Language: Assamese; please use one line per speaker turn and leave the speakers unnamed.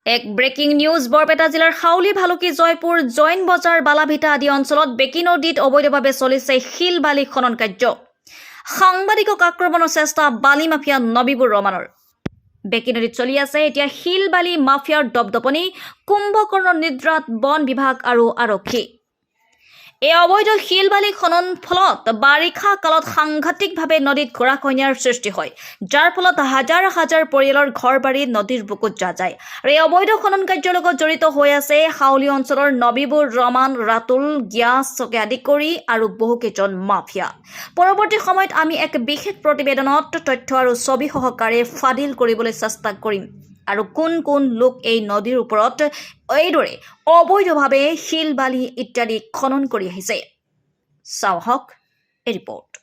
এক ব্ৰেকিং নিউজ বৰপেটা জিলাৰ হাউলি ভালুকি জয়পুৰ জৈন বজাৰ বালাভিটা আদি অঞ্চলত বেকী নদীত অবৈধভাৱে চলিছে শিল বালি খনন কাৰ্য। সাংবাদিকক আক্ৰমণৰ চেষ্টা বালি মাফিয়া নবীবুৰ ৰহমানৰ। বেকী নদীত চলি আছে এতিয়া শিল বালি মাফিয়াৰ দপদপনি, কুম্ভকৰ্ণৰ নিদ্ৰাত বন বিভাগ আৰু আৰক্ষী। এই অবৈধ শিল বালি খনন ফলত বাৰিষা কালত সাংঘাতিকভাৱে নদীত গৰাখহনীয়াৰ সৃষ্টি হয়, যাৰ ফলত হাজাৰ হাজাৰ পৰিয়ালৰ ঘৰ বাৰী নদীৰ বুকুত যা যায়। আৰু এই অবৈধ খনন কাৰ্যৰ লগত জড়িত হৈ আছে হাউলি অঞ্চলৰ নবীবুৰ ৰহমান, ৰাতুল, গিয়াছ চকে আদি কৰি আৰু বহুকেইজন মাফিয়া। পৰৱৰ্তী সময়ত আমি এক বিশেষ প্ৰতিবেদনত তথ্য আৰু ছবি সহকাৰে ফাদিল কৰিবলৈ চেষ্টা কৰিম আৰু কোন কোন লোক এই নদীৰ ওপৰত এইদৰে অবৈধভাৱে শিল বালি ইত্যাদি খনন কৰি আহিছে। চাওক এই ৰিপৰ্ট।